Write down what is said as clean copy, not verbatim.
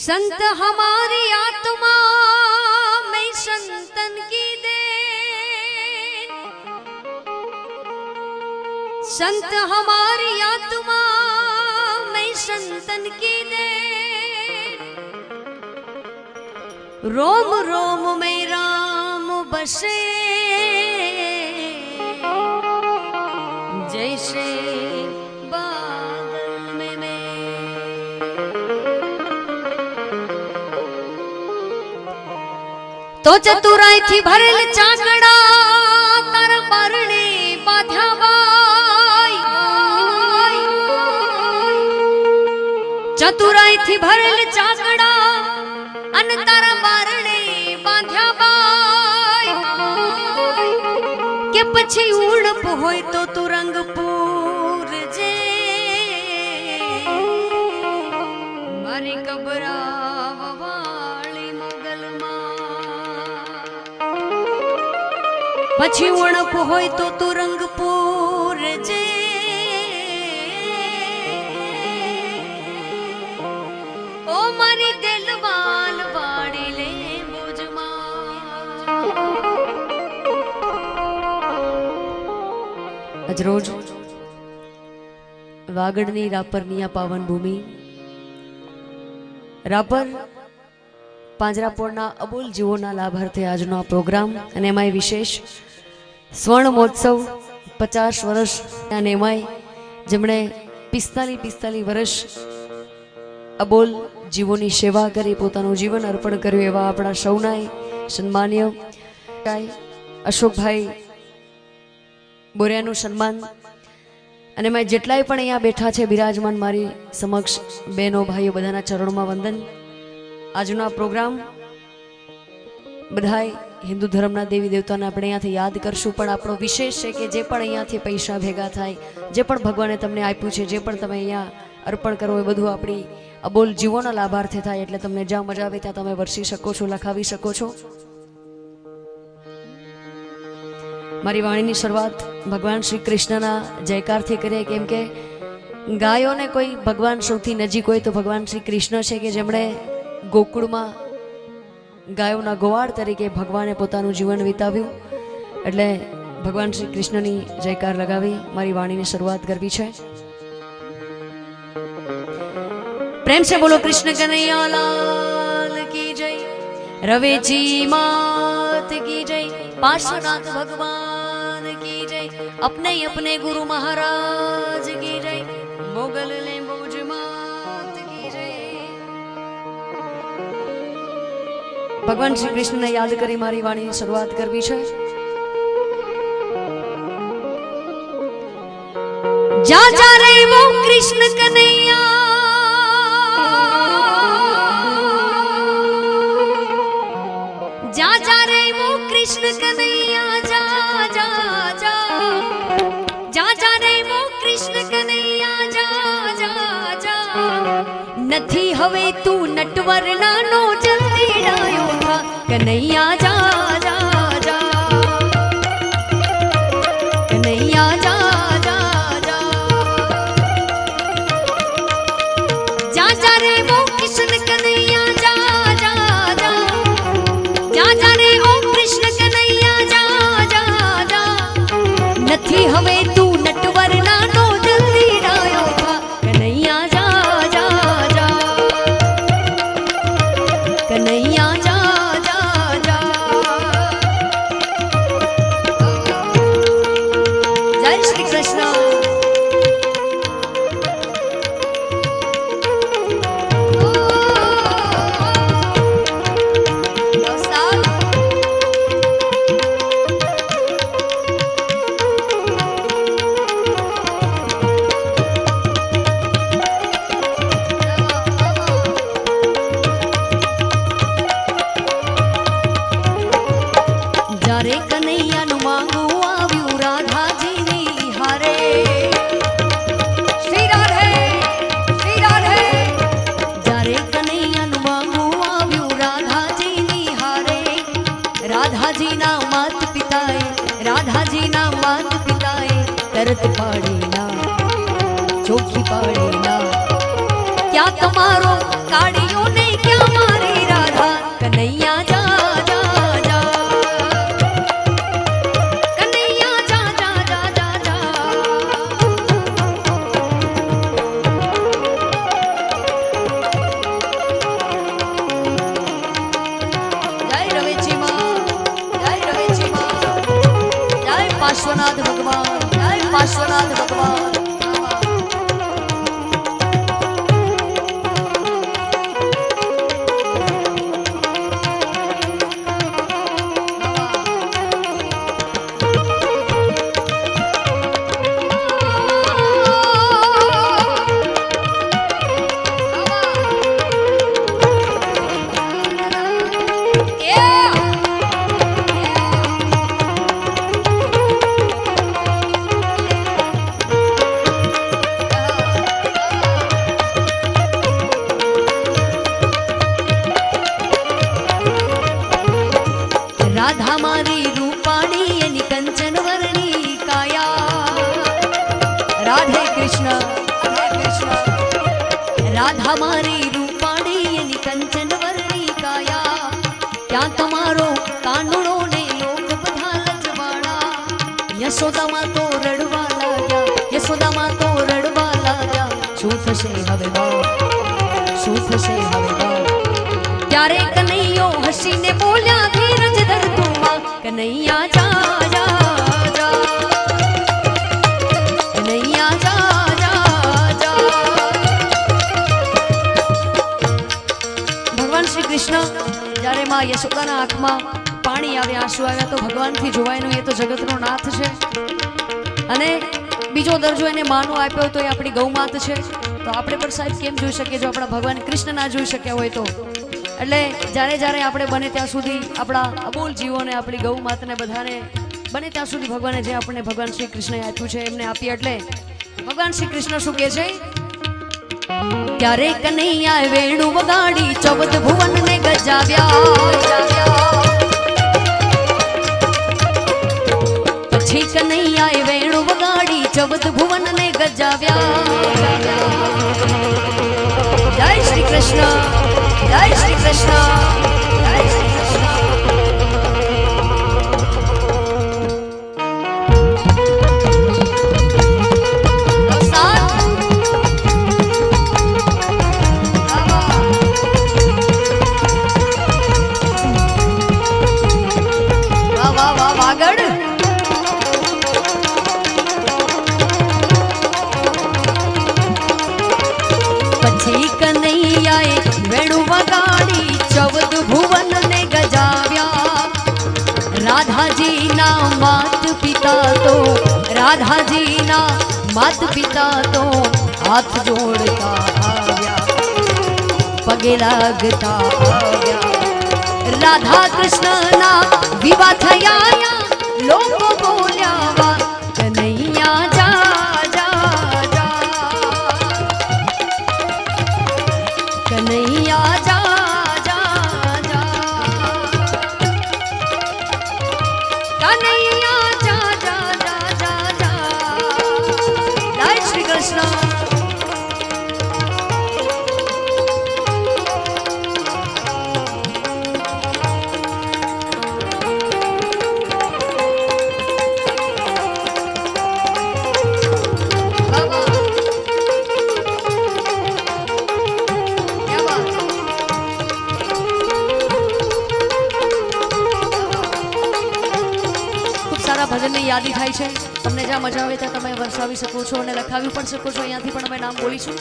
संत हमारी आत्मा में संतन की दे, संत हमारी आत्मा में संतन की दे, रोम रोम में राम बसे जैसे बादल में मैं। तो चतुराई थी भरेल चाकड़ा तार बारणे बाध्या बाई, चतुराई थी भरेल चाकड़ा अन तारा बारणे बाध्या बाई, के पछी उड़प होय तो तू रंग पूर जे मारी कबराव वाली मोगल मां, पछी उड़प होय तो तू रंग पूर जे ओ मारी दिलवाल वाड़ी ले मुझमा। આજરોજ વાગડની રાપરની આ પાવન ભૂમિ રાપર પાંજરાપોળના અબોલ જીવોના લાભાર્થે આજનો આ પ્રોગ્રામ અને એમાંય વિશેષ સ્વર્ણ મહોત્સવ 50 વર્ષ અને એમાંય જેમણે 45 વર્ષ અબોલ જીવોની સેવા કરી પોતાનું જીવન અર્પણ કર્યું એવા આપણા સૌનાય સન્માનીય અશોકભાઈ બોરિયાનું સન્માન અને મેં જેટલાય પણ અહીંયા બેઠા છે બિરાજમાન મારી સમક્ષ બહેનો ભાઈઓ બધાના ચરણોમાં વંદન। આજનો આ પ્રોગ્રામ બધાય હિન્દુ ધર્મના દેવી દેવતાને આપણે અહીંયાથી યાદ કરશું, પણ આપણો વિશેષ છે કે જે પણ અહીંયાથી પૈસા ભેગા થાય, જે પણ ભગવાને તમને આપ્યું છે, જે પણ તમે અહીંયા અર્પણ કરો એ બધું આપણી અબોલ જીવોના લાભાર્થે થાય, એટલે તમને જ્યાં મજા આવે ત્યાં તમે વરસી શકો છો, લખાવી શકો છો। મારી વાણીની શરૂઆત ભગવાન શ્રી કૃષ્ણના જયકારથી કરીએ, કેમ કે ગાયોને કોઈ ભગવાન સૌથી નજીક હોય તો ભગવાન શ્રી કૃષ્ણ છે કે જેમણે ગોકુળમાં ગાયોના ગોવાળ તરીકે ભગવાને પોતાનું જીવન વિતાવ્યું, એટલે ભગવાન શ્રી કૃષ્ણની જયકાર લગાવી મારી વાણીની શરૂઆત કરવી છે। પ્રેમ से बोलो कृष्ण कन्हैया लाल की जय, रवेची मात की जय, पार्श्वनाथ भगवान की जय, अपने अपने गुरु महाराज की जय, मोगल ले बोझ मात की जय। भगवान श्री कृष्ण ने याद करी मारी वाणी की शुरुआत करवी है। जा जा रे वो कृष्ण कन्हैया, जा जा रे वो कृष्ण कन्हैया, जा जा जा, जा जा रे वो कृष्ण कन्हैया, जा जा जा, नथी हवे तू नटवर नानो जल्दी डायो था कन्हैया, जा जा जा, कन्हैया जा जा जा, जा जा रे वो कृष्ण कन्हैया, जा जा जा, जा जा रे ओ कृष्ण कन्हैया, जा जा जा, नथी हवे तू नटवर नानो जल्दी डायो था कन्हैया, जा जा जा, कन्हैया जा जा जा। जय श्री कृष्ण। रे कन्हैया नु मांगू आव्यू राधाजी नी हारे, श्री राधे श्री राधे। जा रे कन्हैया नु मांगू आव्यू राधाजी नी हारे, राधाजी ना मात पिताए, राधाजी ना मात पिताए, तरत पाड़ी ना ચોખી પાડેલા क्या તમારો કાળિયો ને क्या पार्श्वनाथ भगवान, जय पार्श्वनाथ भगवान। राधा मारी रूपाणी एनी कंचन वर्णी काया। राधे कृष्ण राधा मारी रूपाणी एनी कंचन वर्णी काया। क्या तमारो कांडोळो ने लोक बधा लजवाड़ा। यशोदा मां तो रड़वा लाग्या, यशोदा मां तो रड़वा लाग्या। શું થશે હવે બાપ, શું થશે હવે બાપ। ત્યારે કનૈયો હસીને બોલ્યા ધીરજ ધર તું માં, કનૈયા જા જા જા, કનૈયા જા જા જા। ભગવાન શ્રી કૃષ્ણ જ્યારે માં યશોદાના આંખમાં પાણી આવે, આંસુ આવ્યા, તો ભગવાનથી જોવાયનું એ તો જગતનો નાથ છે। અને બીજો દરજ્જો એને માનો આપ્યો તો એ આપણી ગૌમાત છે। તો આપણે પણ સાહેબ કેમ જોઈ શકીએ જો આપણા ભગવાન કૃષ્ણ ના જોઈ શક્યા હોય તો। એટલે જ્યારે જ્યારે આપણે બને ત્યાં સુધી આપણા અબોલ જીવોને, આપણી ગૌ માતાને બધાને બને ત્યાં સુધી ભગવાને જે આપણને ભગવાન શ્રી કૃષ્ણએ આપ્યું છે એમને આપીએ। એટલે ભગવાન શ્રી કૃષ્ણ શું કહે છે? ત્યારે કનૈયાએ વેણુ વગાડી 14 ભુવનને ગજાવ્યા। પછી કનૈયાએ વેણુ વગાડી 14 ભુવનને ગજાવ્યા। जय श्री कृष्ण, जय श्री कृष्ण, जय श्री कृष्ण। वाह वाह वाह वागड़। પછી કનૈયાએ વેણુ વગાડી 14 ભુવનને ગજાવ્યા। રાધાજીના માત પિતા તો, રાધાજીના માત પિતા તો હાથ જોડતા આવ્યા, પગે લાગતા આવ્યા। રાધા કૃષ્ણના વિવાહ થયા, લોકો બોલ્યા વા, કનૈયા જા જા જા, कन्हैया जा जा जा, कन्हैया जा जा जा जा जा। जय श्री कृष्ण। ભજનની યાદી થાય છે, તમને જ્યાં મજા આવે ત્યાં તમે વરસાવી શકો છો અને લખાવી પણ શકો છો। અહીંયાથી પણ અમે નામ બોલીશું।